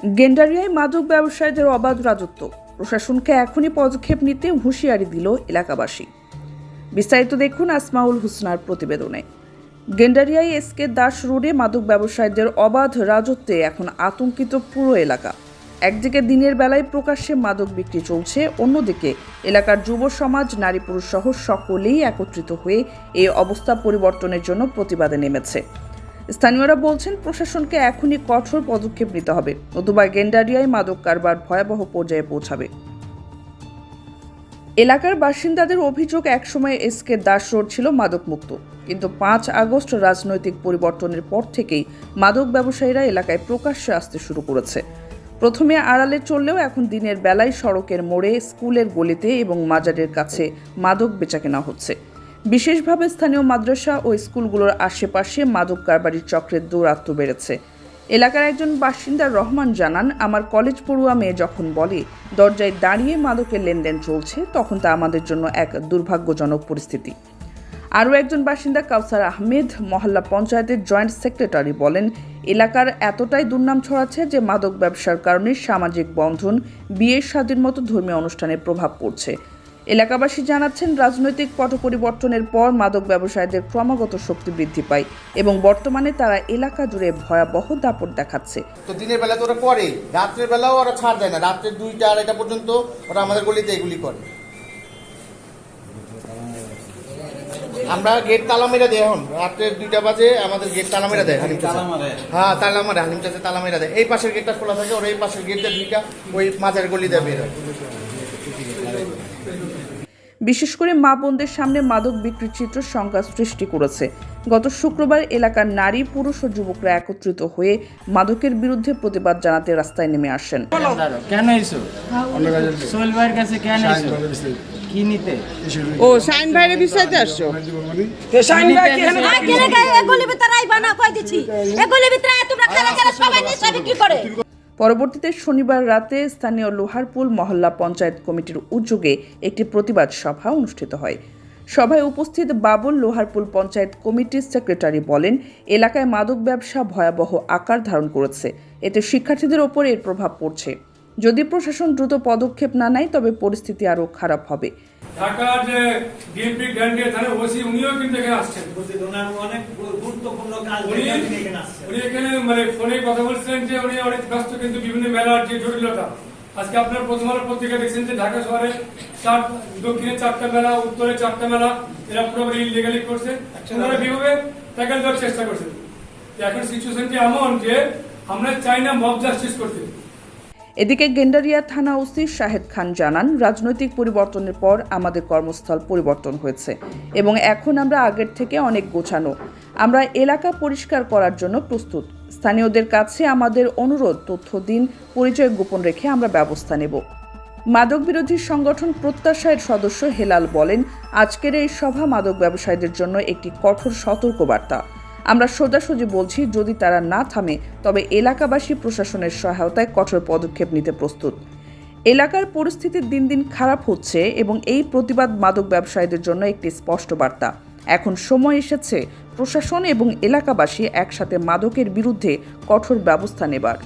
গেন্ডারিয়ায় মাদক ব্যবসায়ীদের অবাধ রাজত্ব, প্রশাসনকে এখনই পদক্ষেপ নিতে হুঁশিয়ারি দিল এলাকাবাসী। বিস্তারিত দেখুন আসমাউল হুসনার প্রতিবেদনে। গেন্ডারিয়ায় এসকে দাস রোডে মাদক ব্যবসায়ীদের অবাধ রাজত্বে এখন আতঙ্কিত পুরো এলাকা। একদিকে দিনের বেলায় প্রকাশ্যে মাদক বিক্রি চলছে, অন্যদিকে এলাকার যুব সমাজ, নারী পুরুষ সহ সকলেই একত্রিত হয়ে এই অবস্থা পরিবর্তনের জন্য প্রতিবাদে নেমেছে। স্থানীয়রা বলছেন, প্রশাসনকে এখনই কঠোর পদক্ষেপ নিতে হবে, নতুবা গেন্ডারিয়ায় মাদক কারবার ভয়াবহ পর্যায়ে পৌঁছাবে। এলাকার বাসিন্দাদের অভিযোগ, একসময় এসকে দাস রোড ছিল মাদকমুক্ত, কিন্তু 5 আগস্ট রাজনৈতিক পরিবর্তনের পর থেকেই মাদক ব্যবসায়ীরা এলাকায় প্রকাশ্যে আসতে শুরু করেছে। প্রথমে আড়ালে চললেও এখন দিনের বেলায় সড়কের মোড়ে, স্কুলের গলিতে এবং মাজারের কাছে মাদক বেচাকেনা হচ্ছে। বিশেষভাবে স্থানীয় মাদ্রাসা ও স্কুলগুলোর আশেপাশে মাদক কারবারির চক্রের দৌরাত্ম্য বেড়েছে। এলাকার একজন বাসিন্দা রহমান জানান, আমার কলেজ পড়ুয়া মেয়ে যখন বলে দরজায় দাঁড়িয়ে মাদকের লেনদেন চলছে, তখন তা আমাদের জন্য এক দুর্ভাগ্যজনক পরিস্থিতি। আরও একজন বাসিন্দা কাউসার আহমেদ, মহল্লা পঞ্চায়েতের জয়েন্ট সেক্রেটারি, বলেন, এলাকার এতটাই দুর্নাম ছড়াচ্ছে যে মাদক ব্যবসার কারণে সামাজিক বন্ধন, বিয়ের শাদীর মতো ধর্মীয় অনুষ্ঠানের প্রভাব পড়ছে। এলাকাবাসী জানাচ্ছেন, রাজনৈতিক পট পরিবর্তনের পর মাদক ব্যবসায়ীদের ক্রমাগত শক্তি বৃদ্ধি পায় এবং বর্তমানে তারা এলাকা জুড়ে ভয়াবহ দাপট দেখাচ্ছে। তো দিনের বেলা তো ওরা করে, রাত্রের বেলাও ওরা ছাড় দেয় না। রাত্রে 2টা 2:30 পর্যন্ত ওরা আমাদের গলিতে এগুলি করে। আমরা গেট তালা মেরে দেয়, এখন রাত্রে 2টা বাজে আমাদের গেট তালা মেরে দেয়। হ্যাঁ, তালা মারে, হালিম চাষে তালা মেরে দেয়। এই পাশের গেটটা খোলা থাকে, ওরা এই পাশের গেটটা 2টা ওই মাঝের গলিতে বের হয়। বিশেষ করে মা বোনদের সামনে মাদক বিক্রির চিত্র শঙ্কা সৃষ্টি করেছে। গত শুক্রবার এলাকার নারী, পুরুষ ও যুবকরা একত্রিত হয়ে মাদকের বিরুদ্ধে প্রতিবাদ জানাতে রাস্তায় নেমে আসেন। কেন এসো? সোহেল ভাইয়ের কাছে কেন এসো? কি নিতে? ও শাইন ভাইয়ের বিষয়তে আসছো? শাইন ভাই কেন? এগুলি ভিতরে আইবা না কই দিছি। এগুলি ভিতরে তোমরা কারা কারা সবাই নিয়ে বিক্রি করে। পরবর্তীতে শনিবার রাতে স্থানীয় লোহারপুল মহল্লা পঞ্চায়েত কমিটির উদ্যোগে একটি প্রতিবাদ সভা অনুষ্ঠিত হয়। সভায় উপস্থিত বাবুল, লোহারপুল পঞ্চায়েত কমিটির সেক্রেটারি, বলেন, এলাকায় মাদক ব্যবসা ভয়াবহ আকার ধারণ করেছে, এতে শিক্ষার্থীদের ওপর এর প্রভাব পড়ছে। যদি প্রশাসন দ্রুত পদক্ষেপ না নেয় তবে পরিস্থিতি আরও খারাপ হবে। ঢাকার যে বিএনপি গ্যান্ডে থানার ওসি, উনিও কিন্তু এখানে আসছেন। অনেক গুরুত্বপূর্ণ কাজ উনি এখানে ফোনে কথা বলছিলেন যে উনি অনেক ব্যস্ত, কিন্তু বিভিন্ন মেলার যে জটিলতা। আজকে আপনার প্রথম আলো পত্রিকা দেখছেন যে ঢাকা শহরে দক্ষিণে 4টা মেলা, উত্তরে 4টা মেলা, এরা পুরোপুরি ইলিগালি করছে। ওনারা বিভাবে ট্যাকেল দেওয়ার চেষ্টা করছেন। এখন সিচুয়েশনটি এমন যে আমরা চাই না মব জাস্টিস করতে। এদিকে গেন্ডারিয়া থানা ওসি শাহেদ খান জানান, রাজনৈতিক পরিবর্তনের পর আমাদের কর্মস্থল পরিবর্তন হয়েছে এবং এখন আমরা আগের থেকে অনেক গোছানো। আমরা এলাকা পরিষ্কার করার জন্য প্রস্তুত। স্থানীয়দের কাছে আমাদের অনুরোধ, তথ্য দিন, পরিচয় গোপন রেখে আমরা ব্যবস্থা নেব। মাদক বিরোধী সংগঠন প্রত্যাশার সদস্য হেলাল বলেন, আজকের এই সভা মাদক ব্যবসায়ীদের জন্য একটি কঠোর সতর্কবার্তা। আমরা সোজাসুজি বলছি, যদি তারা না থামে তবে এলাকাবাসী প্রশাসনের সহায়তায় কঠোর পদক্ষেপ নিতে প্রস্তুত। এলাকার পরিস্থিতি দিন দিন খারাপ হচ্ছে এবং এই প্রতিবাদ মাদক ব্যবসায়ীদের জন্য একটি স্পষ্ট বার্তা। এখন সময় এসেছে প্রশাসন এবং এলাকাবাসী একসাথে মাদকের বিরুদ্ধে কঠোর ব্যবস্থা নেবার।